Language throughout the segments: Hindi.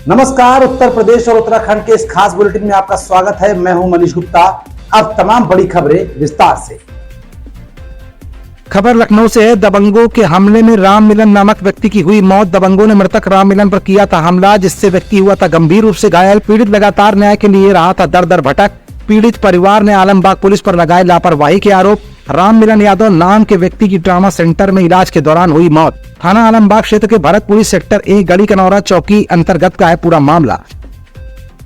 नमस्कार, उत्तर प्रदेश और उत्तराखंड के इस खास बुलेटिन में आपका स्वागत है। मैं हूं मनीष गुप्ता। अब तमाम बड़ी खबरें विस्तार से। खबर लखनऊ से है। दबंगों के हमले में राम मिलन नामक व्यक्ति की हुई मौत। दबंगों ने मृतक राम मिलन पर किया था हमला, जिससे व्यक्ति हुआ था गंभीर रूप से घायल। पीड़ित लगातार न्याय के लिए रहा था दर दर भटक। पीड़ित परिवार ने आलमबाग पुलिस पर लगाए लापरवाही के आरोप। राम मिलन यादव नाम के व्यक्ति की ट्रामा सेंटर में इलाज के दौरान हुई मौत। थाना आलमबाग क्षेत्र के भरतपुरी सेक्टर 1 गली कनौरा चौकी अंतर्गत का है पूरा मामला।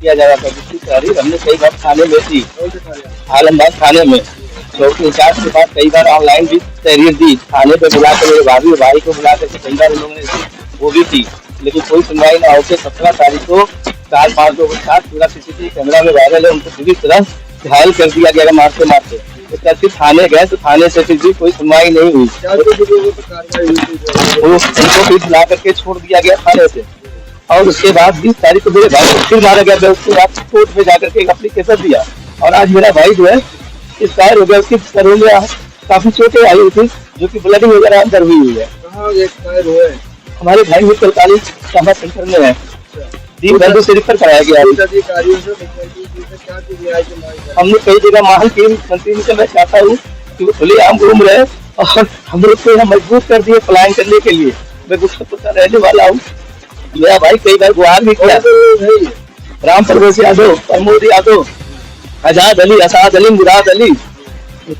किया जा रहा था जिसकी तारीख हमने कई बार थाने में थी, आलमबाग थाने में चौकी इंचार्ज के पास कई बार ऑनलाइन भी तहरीर दी। थाने पे बुलाकर मेरे भाई को बुला करके कई बार उन्होंने वो भी थी, लेकिन कोई सुनवाई ना होकर 17 तारीख को 4-5 लोगों के साथ पूरा सीसीटीवी कैमरा में वायरल है, उनको पूरी तरह घायल कर दिया गया मारते मारते। उसका फिर थाने गए तो थाने से फिर भी कोई सुनवाई नहीं हुई। उनको फिर बुला करके छोड़ दिया गया थाने से। और उसके बाद 20 तारीख को मेरे भाई को फिर मारा गया। उसके बाद कोर्ट में जाकर के एक एप्लीकेशन दिया और आज मेरा भाई जो है एक्सपायर हो गया। उसकी सरों में काफी चोटें आई हुई थी, जो कि ब्लडिंग वगैरह अंदर हुई है। कहाँ एक्सपायर हुए? हमारे भाई में 45 ट्रामा सेंटर में है। 3 बंदों से रिफर कराया गया। हमने कई जगह माहौल की मंत्री से मैं चाहता हूँ कि वो खुले आम घूम रहे और हम लोग को यहाँ मजबूर कर दिए पलायन करने के लिए। मैं गुस्सा का रहने वाला हूँ। मेरा भाई कई बार गुहार भी किया। राम परवेश यादव, प्रमोद यादव, आजाद अली, असाद अली, मुराद अली,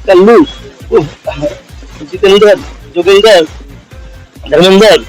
कल्लू, जितेंद्र, जोगिंदर, धर्मेंद्र।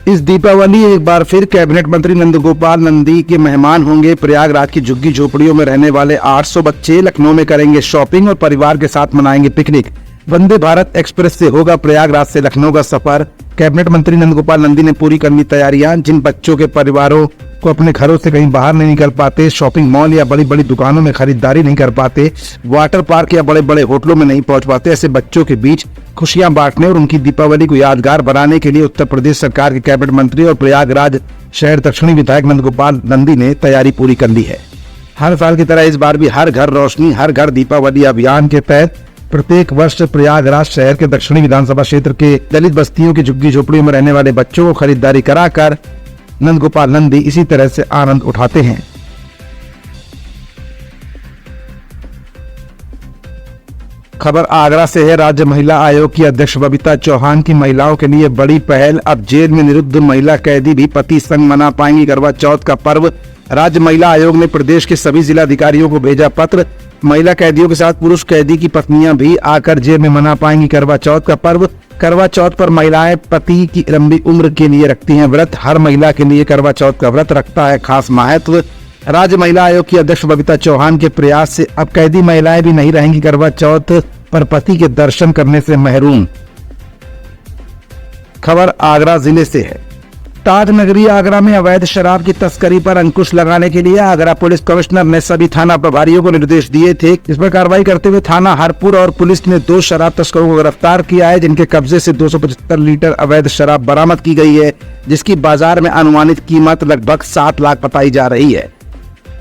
इस दीपावली एक बार फिर कैबिनेट मंत्री नंदगोपाल नंदी के मेहमान होंगे। प्रयागराज की झुग्गी झोपड़ियों में रहने वाले 800 बच्चे लखनऊ में करेंगे शॉपिंग और परिवार के साथ मनाएंगे पिकनिक। वंदे भारत एक्सप्रेस से होगा प्रयागराज से लखनऊ का सफर। कैबिनेट मंत्री नंदगोपाल नंदी ने पूरी कर ली तैयारियां। जिन बच्चों के परिवारों को अपने घरों से कहीं बाहर नहीं निकल पाते, शॉपिंग मॉल या बड़ी बड़ी दुकानों में खरीदारी नहीं कर पाते, वाटर पार्क या बड़े बड़े होटलों में नहीं पहुंच पाते, ऐसे बच्चों के बीच खुशियां बांटने और उनकी दीपावली को यादगार बनाने के लिए उत्तर प्रदेश सरकार के कैबिनेट मंत्री और प्रयागराज शहर दक्षिणी विधायक नंदगोपाल नंदी ने तैयारी पूरी कर ली है। हर साल की तरह इस बार भी हर घर रोशनी हर घर दीपावली अभियान के तहत प्रत्येक वर्ष प्रयागराज शहर के दक्षिणी विधानसभा क्षेत्र के दलित बस्तियों की झुग्गी झोपड़ियों में रहने वाले बच्चों को खरीदारी कराकर नंदगोपाल नंदी इसी तरह से आनंद उठाते हैं। खबर आगरा से है। राज्य महिला आयोग की अध्यक्ष बबीता चौहान की महिलाओं के लिए बड़ी पहल। अब जेल में निरुद्ध महिला कैदी भी पति संग मना पाएंगी करवा चौथ का पर्व। राज्य महिला आयोग ने प्रदेश के सभी जिलाधिकारियों को भेजा पत्र। महिला कैदियों के साथ पुरुष कैदी की पत्नियां भी आकर जेल में मना पाएंगी करवा चौथ का पर्व। करवा चौथ पर महिलाएं पति की लंबी उम्र के लिए रखती हैं व्रत। हर महिला के लिए करवा चौथ का व्रत रखता है खास महत्व। राज्य महिला आयोग की अध्यक्ष बबीता चौहान के प्रयास से अब कैदी महिलाएं भी नहीं रहेंगी करवा चौथ पर पति के दर्शन करने से महरूम। खबर आगरा जिले से है। ताज नगरी आगरा में अवैध शराब की तस्करी पर अंकुश लगाने के लिए आगरा पुलिस कमिश्नर ने सभी थाना प्रभारियों को निर्देश दिए थे। इस पर कार्रवाई करते हुए थाना हरपुर और पुलिस ने 2 शराब तस्करों को गिरफ्तार किया है, जिनके कब्जे से 275 लीटर अवैध शराब बरामद की गई है, जिसकी बाजार में अनुमानित कीमत लगभग 7 लाख बताई जा रही है।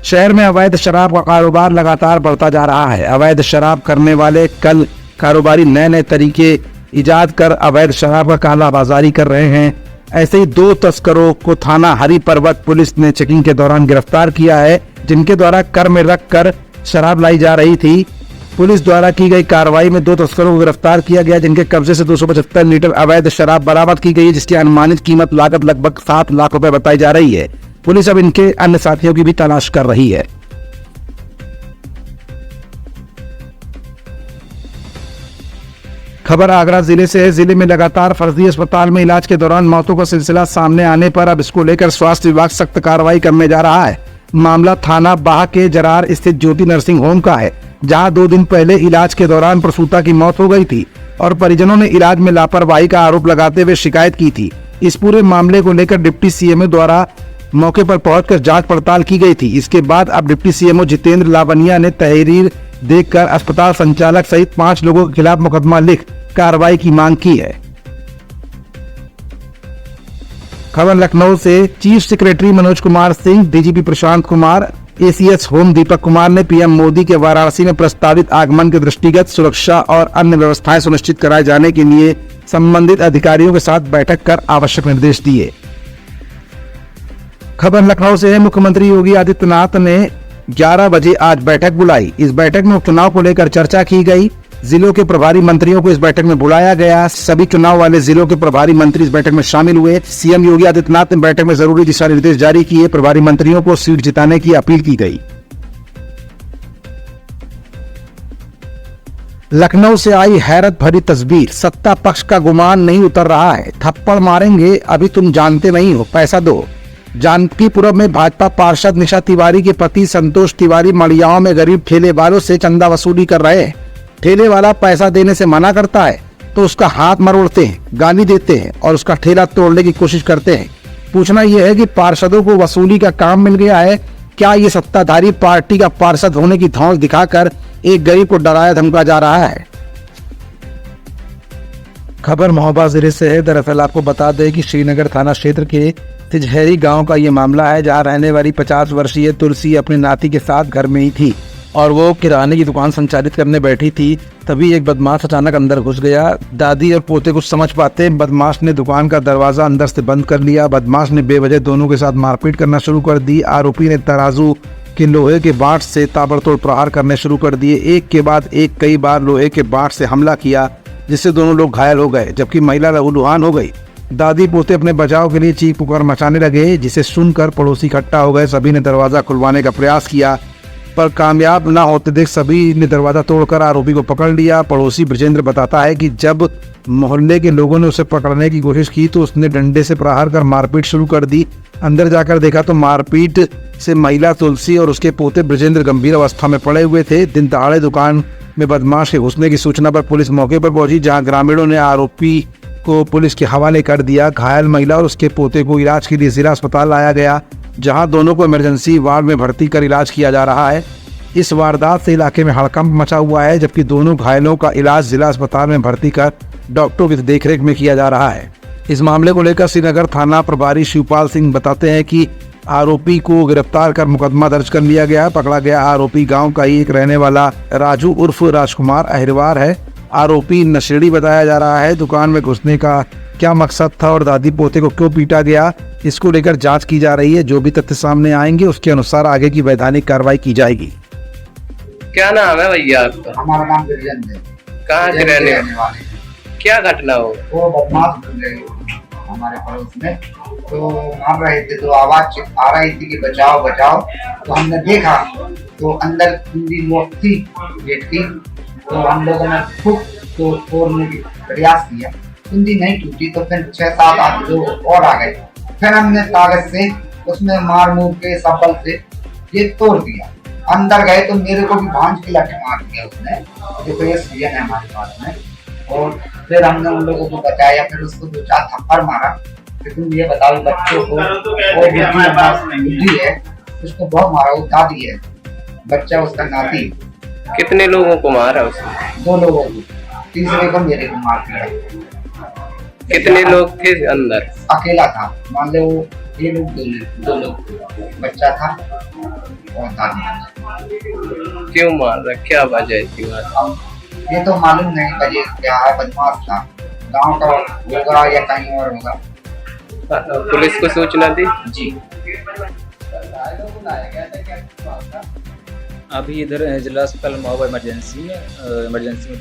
शहर में अवैध शराब का कारोबार लगातार बढ़ता जा रहा है। अवैध शराब करने वाले कल कारोबारी नए नए तरीके इजाद कर अवैध शराब का कालाबाजारी कर रहे हैं। ऐसे ही 2 तस्करों को थाना हरि पर्वत पुलिस ने चेकिंग के दौरान गिरफ्तार किया है, जिनके द्वारा कर में रख कर शराब लाई जा रही थी। पुलिस द्वारा की गई कार्रवाई में 2 तस्करों को गिरफ्तार किया गया, जिनके कब्जे से 275 लीटर अवैध शराब बरामद की गई है, जिसकी अनुमानित कीमत लागत लगभग 7 लाख रुपए बताई जा रही है। पुलिस अब इनके अन्य साथियों की भी तलाश कर रही है। खबर आगरा जिले से है। जिले में लगातार फर्जी अस्पताल में इलाज के दौरान मौतों का सिलसिला सामने आने पर अब इसको लेकर स्वास्थ्य विभाग सख्त कार्रवाई करने जा रहा है। मामला थाना बाह के जरार स्थित ज्योति नर्सिंग होम का है, जहां 2 दिन पहले इलाज के दौरान प्रसूता की मौत हो गई थी और परिजनों ने इलाज में लापरवाही का आरोप लगाते हुए शिकायत की थी। इस पूरे मामले को लेकर डिप्टी सीएमओ द्वारा मौके पर पहुंचकर जांच पड़ताल की गई थी। इसके बाद अब डिप्टी सीएमओ जितेंद्र लावनिया ने तहरीर देखकर अस्पताल संचालक सहित 5 लोगों के खिलाफ मुकदमा लिख कार्रवाई की मांग की है। खबर लखनऊ से। Chief secretary Manoj Kumar Singh, DGP Prashant Kumar, ACS home Deepak Kumar ने पीएम मोदी के वाराणसी में प्रस्तावित आगमन के दृष्टिगत सुरक्षा और अन्य व्यवस्थाएं सुनिश्चित कराए जाने के लिए संबंधित अधिकारियों के साथ बैठक कर आवश्यक निर्देश दिए। खबर लखनऊ से है। मुख्यमंत्री योगी आदित्यनाथ ने 11 बजे आज बैठक बुलाई। इस बैठक में उपचुनाव को लेकर चर्चा की गई। जिलों के प्रभारी मंत्रियों को इस बैठक में बुलाया गया। सभी चुनाव वाले जिलों के प्रभारी मंत्री इस बैठक में शामिल हुए। सीएम योगी आदित्यनाथ ने बैठक में जरूरी दिशा निर्देश जारी किए। प्रभारी मंत्रियों को सीट जिताने की अपील की गई। लखनऊ से आई हैरत भरी तस्वीर। सत्ता पक्ष का गुमान नहीं उतर रहा है। थप्पड़ मारेंगे, अभी तुम जानते नहीं हो, पैसा दो। जानकीपुरम में भाजपा पार्षद निशा तिवारी के पति संतोष तिवारी मड़ियाओं में गरीब ठेले वालों से चंदा वसूली कर रहे हैं। ठेले वाला पैसा देने से मना करता है तो उसका हाथ मरोड़ते हैं, गाली देते हैं और उसका ठेला तोड़ने की कोशिश करते हैं। पूछना यह है कि पार्षदों को वसूली का काम मिल गया है। क्या ये सत्ताधारी पार्टी का पार्षद होने की धौंस दिखाकर एक गरीब को डराया धमका जा रहा है? खबर महोबा जिले से है। दरअसल आपको बता दें कि श्रीनगर थाना क्षेत्र के तिजहरी गांव का ये मामला है, जहां रहने वाली 50 वर्षीय तुलसी अपने नाती के साथ घर में ही थी और वो किराने की दुकान संचालित करने बैठी थी। तभी एक बदमाश अचानक अंदर घुस गया। दादी और पोते कुछ समझ पाते बदमाश ने दुकान का दरवाजा अंदर से बंद कर लिया। बदमाश ने बेवजह दोनों के साथ मारपीट करना शुरू कर दी। आरोपी ने तराजू के लोहे के बाट से ताबड़तोड़ प्रहार करने शुरू कर दिए। एक के बाद एक कई बार लोहे के बाट से हमला किया, जिससे दोनों लोग घायल हो गए, जबकि महिला लहूलुहान हो गई। दादी पोते अपने बचाव के लिए चीख पुकार मचाने लगे, जिसे सुनकर पड़ोसी इकट्ठा हो गए। सभी ने दरवाजा खुलवाने का प्रयास किया, पर कामयाब न होते देख सभी ने दरवाजा तोड़कर आरोपी को पकड़ लिया। पड़ोसी ब्रजेंद्र बताता है कि जब मोहल्ले के लोगों ने उसे पकड़ने की कोशिश की तो उसने डंडे से प्रहार कर मारपीट शुरू कर दी। अंदर जाकर देखा तो मारपीट से महिला तुलसी और उसके पोते ब्रजेंद्र गंभीर अवस्था में पड़े हुए थे। दिन दहाड़े दुकान में बदमाश के घुसने की सूचना पर पुलिस मौके पर पहुंची, जहां ग्रामीणों ने आरोपी को पुलिस के हवाले कर दिया। घायल महिला और उसके पोते को इलाज के लिए जिला अस्पताल लाया गया, जहां दोनों को इमरजेंसी वार्ड में भर्ती कर इलाज किया जा रहा है। इस वारदात से इलाके में हड़कंप मचा हुआ है, जबकि दोनों घायलों का इलाज जिला अस्पताल में भर्ती कर डॉक्टरों की देखरेख में किया जा रहा है। इस मामले को लेकर श्रीनगर थाना प्रभारी शिवपाल सिंह बताते हैं कि आरोपी को गिरफ्तार कर मुकदमा दर्ज कर लिया गया। पकड़ा गया आरोपी गांव का ही एक रहने वाला राजू उर्फ राजकुमार अहिरवार है। आरोपी नशेड़ी बताया जा रहा है। दुकान में घुसने का क्या मकसद था और दादी पोते को क्यों पीटा गया, इसको लेकर जांच की जा रही है। जो भी तथ्य सामने आएंगे उसके अनुसार आगे की वैधानिक कार्रवाई की जाएगी। क्या नाम है भैया आपका? हमारा नाम बिरजन है। कहाँ के रहने वाले? क्या घटना हो? वो बदमाश बन गए हमारे पड़ोस में, तो मार रहे थे तो आवाज आ रही थी कि बचाओ बचाओ। तो हमने देखा तो अंदर कुंडी लॉक थी गेट की, तो हम लोगों ने खूब तो तोड़ने की प्रयास किया। कुंडी नहीं टूटी तो फिर 6-7 आदमी लोग और आ गए। फिर हमने कागज से उसमें मार मूर के सबल से ये तोड़ दिया। अंदर गए तो मेरे को भी भांज की लाठी मार दिया उसने। देखो ये सीजन है हमारे पास में। और फिर हमने उन लोगों को बचाया, फिर उसको 2-4 थप्पड़ मारा। फिर तुम ये बताओ बच्चों को, वो बुद्धि है, उसको बहुत मारा। वो दादी है, बच्चा उसका नाती। कितने लोगों को मारा उसने? 2 लोगों को, तीसरे को मेरे को मार दिया। कितने लोग थे अंदर? अकेला था, मान लो ये लोग 2 लोग, बच्चा था और दादी। क्यों मार रहा, क्या वजह थी? ये तो मालूम नहीं वजह क्या है। बदमाश था, गांव का होगा या कहीं और होगा। पुलिस को सूचना दी? जी। अभी इधर जिला अस्पताल महोबा इमरजेंसी में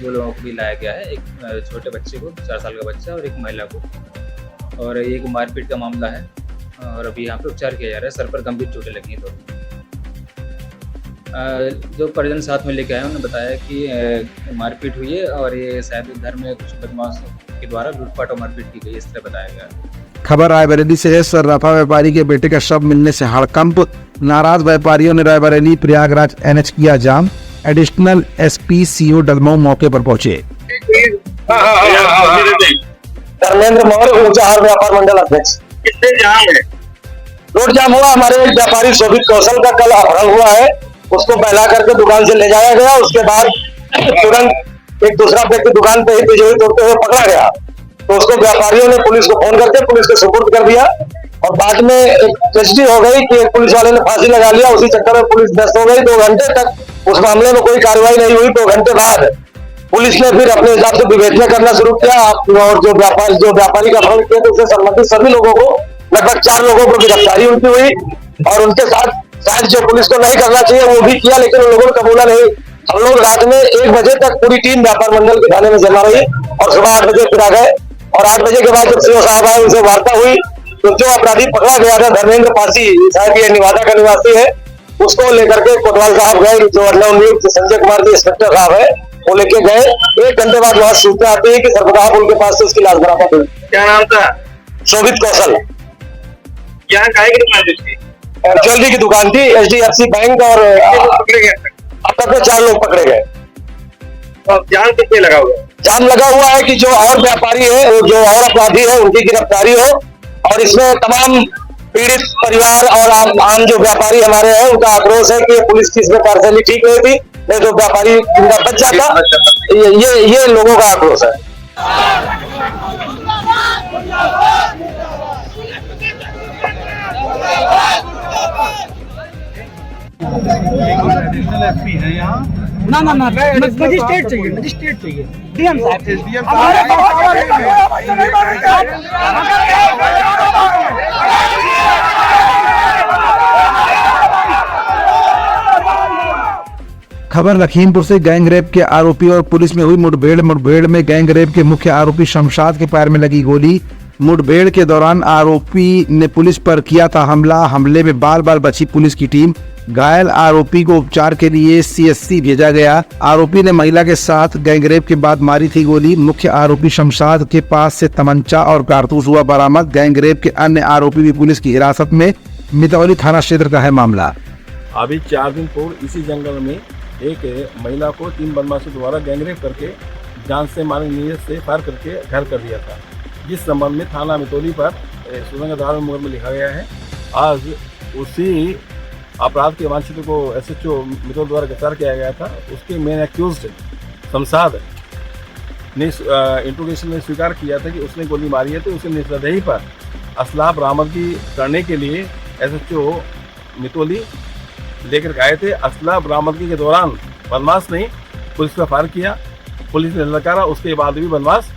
2 लोगों को भी लाया गया है। एक छोटे बच्चे को, 4 साल का बच्चा, और एक महिला को। और एक मारपीट का मामला है और अभी यहाँ पे उपचार किया जा रहा है। सर पर गंभीर चोटें लगी हैं। तो जो परिजन साथ में लेके आए उन्होंने बताया कि मारपीट हुई है और ये शायद घर में कुछ बदमाश के द्वारा लूटपाट और मारपीट की गई, इस तरह बताया गया। खबर रायबरेली से है। सर्राफा व्यापारी के बेटे का शव मिलने से हड़कंप। नाराज व्यापारियों ने रायबरेली प्रयागराज NH किया जाम। एडिशनल SP CO डलमऊ मौके पर पहुंचे। धर्मेंद्र मौर्य ऊर्जाहार व्यापार मंडल अध्यक्ष। कितने जाम है? रोड जाम हुआ। हमारे एक व्यापारी शोभित कौशल का कल अपहरण हुआ है, उसको बहला करके दुकान से ले जाया गया। उसके बाद तुरंत एक दूसरा व्यक्ति दुकान पे ही तिजोरी तोड़ते हुए पकड़ा गया, तो उसको व्यापारियों ने पुलिस को फोन करके पुलिस को सुपुर्द कर दिया। और बाद में एक ट्रेजेडी हो गई कि एक पुलिस वाले ने फांसी लगा लिया। उसी चक्कर में पुलिस व्यस्त हो गई। 2 घंटे तक उस मामले में कोई कार्रवाई नहीं हुई। 2 घंटे बाद पुलिस ने फिर अपने हिसाब से विवेचना करना शुरू किया और जो व्यापारी का अपहरण किया तो उससे संबंधित सभी लोगों को लगभग 4 लोगों को गिरफ्तारी उनकी हुई और उनके साथ शायद जो पुलिस को नहीं करना चाहिए वो भी किया, लेकिन उन लोगों ने कबूला नहीं। हम लोग रात में 1 बजे तक पूरी टीम व्यापार मंडल के थाने में जमा रही और सुबह 8 बजे फिर आ गए। और 8 बजे के बाद जब सीओ साहब आए, उनसे वार्ता हुई तो जो अपराधी पकड़ा गया था धर्मेंद्र पासी, शायद ये निवादा का निवासी है, उसको लेकर के कोतवाल साहब गए, जो नवनियुक्त संजय कुमार जी इंस्पेक्टर साहब है, वो लेके गए। 1 घंटे बाद वहां सूचना आती है कि सरपताह पुल के पास से उसकी लाश बरामद हुई। क्या नाम था? शोभित कौशल। क्या काय की दुकान थी? ज्वेलरी की दुकान थी, HDFC बैंक। और पकड़े गए? अब तक में 4 लोग पकड़े गए। और जाम कितने लगा हुआ? जाम लगा हुआ है कि जो और व्यापारी है, जो और अपराधी है, उनकी गिरफ्तारी हो और इसमें तमाम पीड़ित परिवार और आम जो व्यापारी हमारे हैं उनका आक्रोश है कि पुलिस की इसमें कार्यशैली ठीक नहीं थी, नहीं तो व्यापारी जिंदा बच जाता। ये लोगों का आक्रोश है। ना मजिस्ट्रेट चाहिए डीएम साहब। खबर लखीमपुर से गैंग रेप के आरोपी और पुलिस में हुई मुठभेड़ में गैंग रेप के मुख्य आरोपी शमशाद के पैर में लगी गोली। मुठभेड़ के दौरान आरोपी ने पुलिस पर किया था हमले में बाल बाल बची पुलिस की टीम। घायल आरोपी को उपचार के लिए CSC भेजा गया। आरोपी ने महिला के साथ गैंगरेप के बाद मारी थी गोली। मुख्य आरोपी शमशाद के पास से तमंचा और कारतूस हुआ बरामद। गैंगरेप के अन्य आरोपी भी पुलिस की हिरासत में। मितौली थाना क्षेत्र का है मामला। अभी 4 दिन पूर्व इसी जंगल में एक महिला को 3 बदमाशों द्वारा गैंगरेप करके जान से मारने की नीयत से फायर करके घायल कर दिया था, जिस संबंध में थाना मितौली पर सुरंग धारा में मुकदमा लिखा गया है। आज उसी अपराध के वांछित को SHO मितौल द्वारा गिरफ्तार किया गया था। उसके मेन एक्यूज्ड शमशाद ने इंट्रोगेशन में स्वीकार किया था कि उसने गोली मारी है, तो उसे निसंदेही पर असलाह बरामदगी करने के लिए SHO मितौली लेकर आए थे। असलाह बरामदगी के दौरान बदमाश ने पुलिस पर फायर किया, पुलिस ने ललकारा, उसके बाद भी बदमाश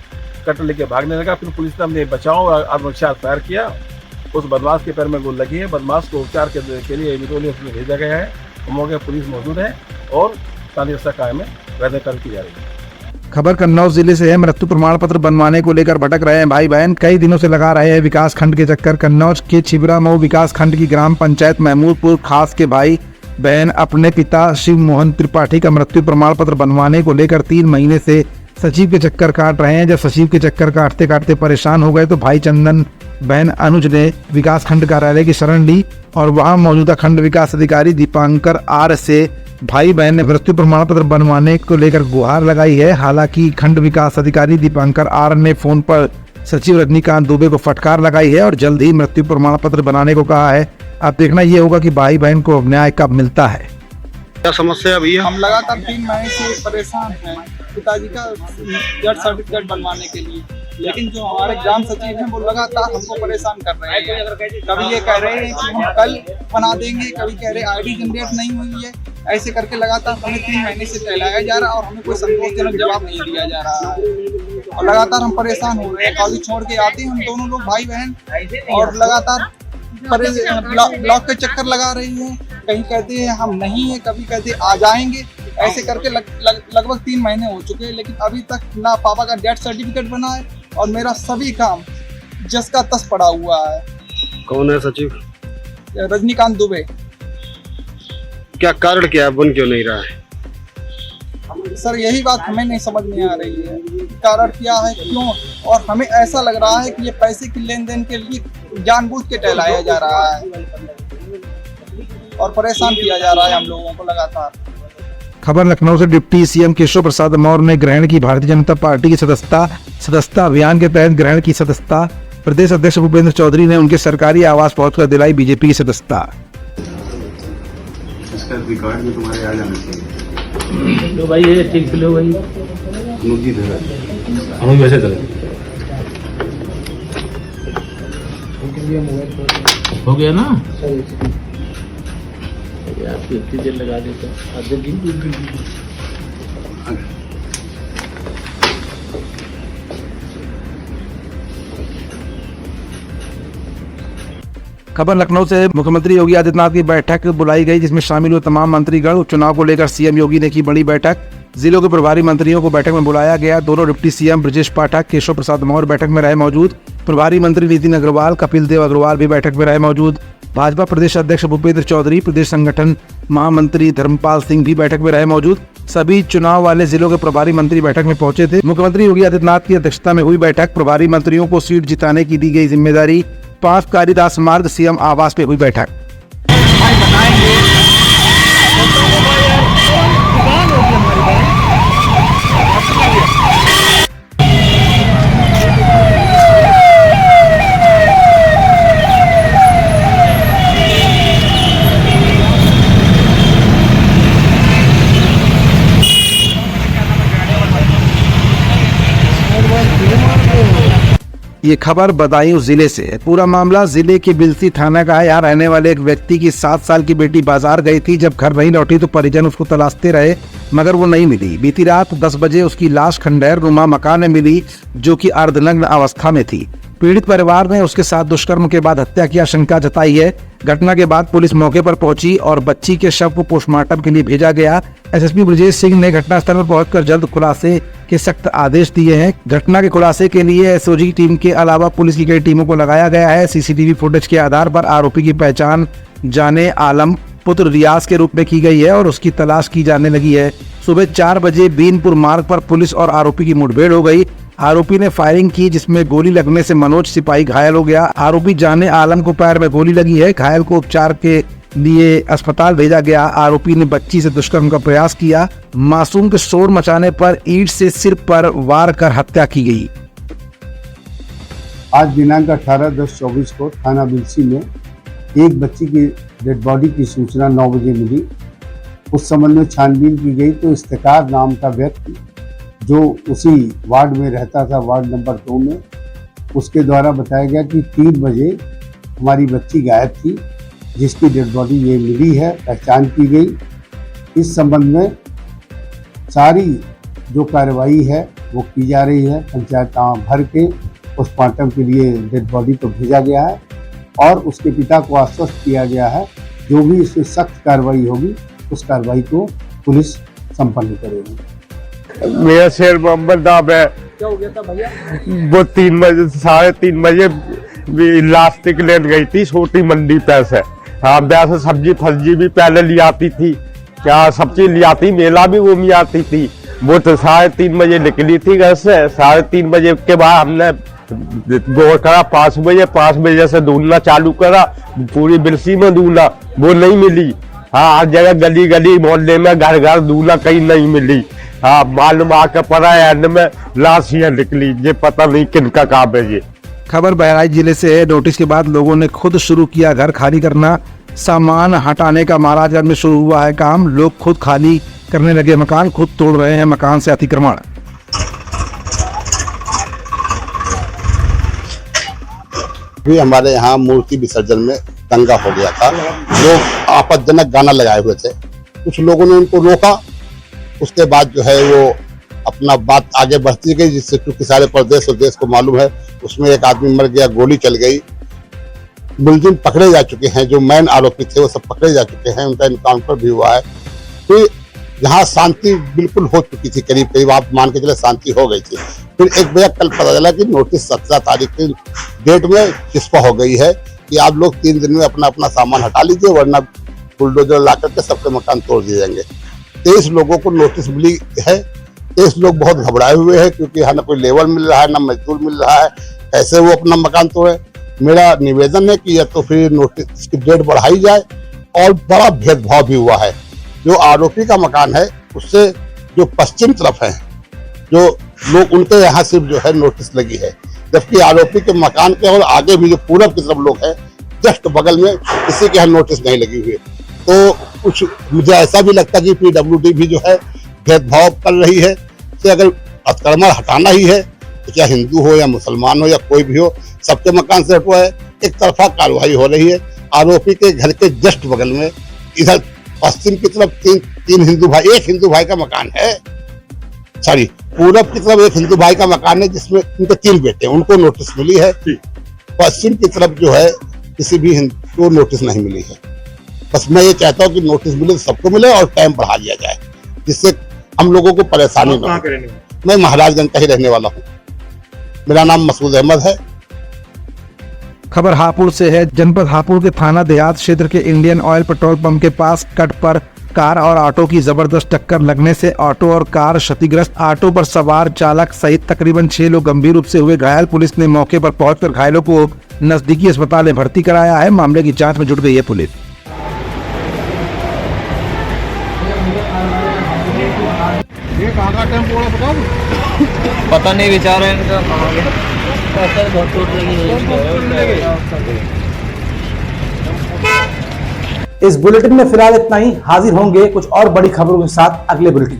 कटर लेके भागने लगा। फिर पुलिस ने अपने बचाव और आत्मरक्षा फायर किया, उस बदमाश के पैर में गोली लगी है। बदमाश को उपचार के लिए मितौली हॉस्पिटल भेजा गया है। मौके पर पुलिस मौजूद है और कानूनी व्यवस्था कायम है, वैध कार्रवाई की जा रही है। खबर कन्नौज जिले से है। मृत्यु प्रमाण पत्र बनवाने को लेकर भटक रहे हैं भाई बहन। कई दिनों से लगा रहे हैं विकास खंड के चक्कर। कन्नौज के छिबरा मऊ विकास खंड की ग्राम पंचायत महमूदपुर खास के भाई बहन अपने पिता शिव मोहन त्रिपाठी का मृत्यु प्रमाण पत्र बनवाने को लेकर 3 महीने से सचिव के चक्कर काट रहे हैं। जब सचिव के चक्कर काटते काटते परेशान हो गए तो भाई चंदन बहन अनुज ने विकास खंड कार्यालय की शरण ली और वहां मौजूदा खंड विकास अधिकारी दीपांकर आर से भाई बहन ने मृत्यु प्रमाण पत्र बनवाने को लेकर गुहार लगाई है। हालांकि खंड विकास अधिकारी दीपांकर आर ने फोन पर सचिव रजनीकांत दुबे को फटकार लगाई है और जल्द ही मृत्यु प्रमाण पत्र बनाने को कहा है। अब देखना ये होगा कि भाई बहन को न्याय कब मिलता है। क्या समस्या अभी है? हम लगातार 3 महीने से परेशान हैं पिताजी का डेथ सर्टिफिकेट बनवाने के लिए, लेकिन जो हमारे ग्राम सचिव हैं वो लगातार हमको परेशान कर रहे हैं। कभी ये कह रहे हैं कि हम कल बना देंगे, कभी कह रहे ID जनरेट नहीं हुई है। ऐसे करके लगातार हमें 3 महीने से टहलाया जा रहा है और हमें कोई संतोषजनक जवाब नहीं दिया जा रहा है और लगातार हम परेशान हो रहे हैं। कॉलेज छोड़ के आते हैं हम दोनों लोग भाई बहन और लगातार ब्लॉक के चक्कर लगा रही है। कहीं कहते हैं हम नहीं है, कभी कहते आ जाएंगे। ऐसे करके लगभग 3 महीने हो चुके हैं, लेकिन अभी तक ना पापा का डेथ सर्टिफिकेट बना है और मेरा सभी काम जस का तस पड़ा हुआ है। कौन है सचिव? रजनीकांत दुबे। क्या कारण क्या है, बन क्यों नहीं रहा है? सर यही बात हमें नहीं समझ में आ रही है, कारण क्या है, क्यों, और हमें ऐसा लग रहा है कि ये पैसे की लेन देन के लिए जानबूझ के टहलाया जा रहा है और परेशान किया जा रहा है हम लोगों को लगातार। खबर लखनऊ से। डिप्टी CM केशव प्रसाद मौर्य ने ग्रहण की भारतीय जनता पार्टी की सदस्यता अभियान के तहत ग्रहण की सदस्यता। प्रदेश अध्यक्ष भूपेंद्र चौधरी ने उनके सरकारी आवास पहुंचकर दिलाई बीजेपी की सदस्यता। इसका रिकॉर्ड में तुम्हारे आ जाना चाहिए। लो भाई ये ठीक लो भाई हम वैसे चले हो गया ना आप इतनी देर लगा देते आधे दिन। खबर लखनऊ से। मुख्यमंत्री योगी आदित्यनाथ की बैठक बुलाई गई जिसमें शामिल हुए तमाम मंत्रीगण। चुनाव को लेकर सीएम योगी ने की बड़ी बैठक। जिलों के प्रभारी मंत्रियों को बैठक में बुलाया गया। दोनों डिप्टी सीएम ब्रजेश पाठक, केशव प्रसाद मौर्य बैठक में रहे मौजूद। प्रभारी मंत्री नितिन अग्रवाल, कपिल देव अग्रवाल भी बैठक में रहे मौजूद। भाजपा प्रदेश अध्यक्ष भूपेंद्र चौधरी, प्रदेश संगठन महामंत्री धर्मपाल सिंह भी बैठक में रहे मौजूद। सभी चुनाव वाले जिलों के प्रभारी मंत्री बैठक में पहुंचे थे। मुख्यमंत्री योगी आदित्यनाथ की अध्यक्षता में हुई बैठक। प्रभारी मंत्रियों को सीट जिताने की दी गई जिम्मेदारी। 5 कालिदास मार्ग सीएम आवास पे हुई बैठक। ये खबर बदायूं जिले से है। पूरा मामला जिले के बिलसी थाना का है। यहाँ रहने वाले एक व्यक्ति की 7 साल की बेटी बाजार गई थी। जब घर नहीं लौटी तो परिजन उसको तलाशते रहे मगर वो नहीं मिली। बीती रात 10 बजे उसकी लाश खंडहर नुमा मकान में मिली जो कि अर्धनग्न अवस्था में थी। पीड़ित परिवार ने उसके साथ दुष्कर्म के बाद हत्या की आशंका जताई है। घटना के बाद पुलिस मौके पर पहुंची और बच्ची के शव को पोस्टमार्टम के लिए भेजा गया। एसएसपी ब्रजेश सिंह ने घटनास्थल पर पहुंचकर जल्द खुलासे के सख्त आदेश दिए हैं। घटना के खुलासे के लिए एसओजी टीम के अलावा पुलिस की कई टीमों को लगाया गया है। सीसीटीवी फुटेज के आधार पर आरोपी की पहचान जाने आलम पुत्र रियाज के रूप में की गई है और उसकी तलाश की जाने लगी है। सुबह 4 बजे बीनपुर मार्ग पर पुलिस और आरोपी की मुठभेड़ हो गई। आरोपी ने फायरिंग की जिसमें गोली लगने से मनोज सिपाही घायल हो गया। आरोपी जाने आलम को पैर में गोली लगी है। घायल को उपचार के लिए अस्पताल भेजा गया। आरोपी ने बच्ची से दुष्कर्म का प्रयास किया। मासूम के शोर मचाने पर ईंट से सिर पर वार कर हत्या की गई। आज दिनांक 18/10/24 को थाना बिलसी में एक बच्ची की डेड बॉडी की सूचना 9 बजे मिली। उस संबंध में छानबीन की गई तो इफ्तिकार नाम का व्यक्ति जो उसी वार्ड में रहता था, वार्ड नंबर 2 में, उसके द्वारा बताया गया कि 3 बजे हमारी बच्ची गायब थी जिसकी डेड बॉडी ये मिली है, पहचान की गई। इस संबंध में सारी जो कार्रवाई है वो की जा रही है। पंचायत भर के पोस्टमार्टम के लिए डेड बॉडी को भेजा गया है और उसके पिता को आश्वस्त किया गया है जो भी इसमें सख्त कार्रवाई होगी उस कार्रवाई को पुलिस संपन्न करेगी। मेरा शेर मोहम्मद नाम है। क्या हो गया था भैया? वो 3 बजे 3:30 बजे इलास्टिक लेन गई थी छोटी मंडी पे से। हाँ, वैसे सब्जी फब्जी भी पहले ले आती थी, क्या सब चीज ले आती, मेला भी घूमी आती थी। वो तो 3:30 बजे निकली थी घर से। 3:30 बजे के बाद हमने गौर करा 5 बजे से ढूंढना चालू करा। पूरी बिलसी में ढूंढा, वो नहीं मिली। हाँ, हर जगह गली गली मोहल्ले में घर घर ढूंढा, कहीं नहीं मिली। हाँ, मालूम आकर पड़ा एंड में लाशियां निकली। ये पता नहीं किनका काम है। ये खबर बहराइच जिले से है। नोटिस के बाद लोगों ने खुद शुरू किया घर खाली करना। सामान हटाने का महाराजगंज में शुरू हुआ है काम। लोग खुद खाली करने लगे मकान, खुद तोड़ रहे हैं मकान से अतिक्रमण। भी हमारे यहाँ मूर्ति विसर्जन में दंगा हो गया था। लोग आपत्तिजनक गाना लगाए हुए थे, कुछ लोगों ने उनको रोका। उसके बाद जो है वो अपना बात आगे बढ़ती गई, जिससे क्योंकि सारे प्रदेश और देश को मालूम है। उसमें एक आदमी मर गया, गोली चल गई। मुलजिम पकड़े जा चुके हैं, जो मेन आरोपी थे वो सब पकड़े जा चुके हैं, उनका इनकाउंटर भी हुआ है। फिर यहाँ शांति बिल्कुल हो चुकी थी, करीब करीब आप मान के चले शांति हो गई थी। फिर एक बजे कल पता चला कि नोटिस 17 तारीख की डेट में चिस्पा हो गई है कि आप लोग 3 दिन में अपना अपना सामान हटा लीजिए, वरना बुलडोजर ला करके सबके मकान तोड़ दिए जाएंगे। 23 लोगों को नोटिस मिली है। 23 लोग बहुत घबराए हुए हैं क्योंकि यहाँ न कोई लेबर मिल रहा है, न मजदूर मिल रहा है, कैसे वो अपना मकान तोड़े। मेरा निवेदन है कि या तो फिर नोटिस की डेट बढ़ाई जाए। और बड़ा भेदभाव भी हुआ है। जो आरोपी का मकान है उससे जो पश्चिम तरफ है जो लोग, उनके यहाँ सिर्फ जो है नोटिस लगी है, जबकि आरोपी के मकान के और आगे भी जो पूरब की तरफ लोग हैं जस्ट बगल में किसी के यहाँ नोटिस नहीं लगी हुई। तो कुछ मुझे ऐसा भी लगता है कि PWD भी जो है भेदभाव कर रही है कि अगर अतिक्रमण हटाना ही है तो क्या हिंदू हो या मुसलमान हो या कोई भी हो, सबके मकान से हटवा है। एक तरफा कार्रवाई हो रही है। आरोपी के घर के जस्ट बगल में इधर पश्चिम की तरफ तीन हिंदू भाई, एक हिंदू भाई का मकान है, सॉरी पूरब की तरफ एक हिंदू भाई का मकान है जिसमें उनके 3 बेटे, उनको नोटिस मिली है। पश्चिम की तरफ जो है किसी भी कि वो नोटिस नहीं मिली है। बस मैं ये चाहता हूँ कि नोटिस मिले तो सबको मिले और टाइम बढ़ा दिया जाए, जिससे हम लोगों को परेशानी न हो। मैं महाराजगंज का ही रहने वाला हूँ, मेरा नाम मसूद अहमद है। खबर हापुड़ से है। जनपद हापुड़ के थाना देहात क्षेत्र के इंडियन ऑयल पेट्रोल पंप के पास कट पर कार और ऑटो की जबरदस्त टक्कर लगने से ऑटो और कार क्षतिग्रस्त। ऑटो पर सवार चालक सहित तकरीबन 6 लोग गंभीर रूप से हुए घायल। पुलिस ने मौके पर पहुंचकर घायलों को नजदीकी अस्पताल में भर्ती कराया है। मामले की जांच में जुट गई है पुलिस। ये कहाँ का टेम्पो है बताओ? पता नहीं बेचारा इनका कहाँ गया। बहुत चोट लगी इस बुलेटिन में फिलहाल इतना ही। हाजिर होंगे कुछ और बड़ी खबरों के साथ अगले बुलेटिन।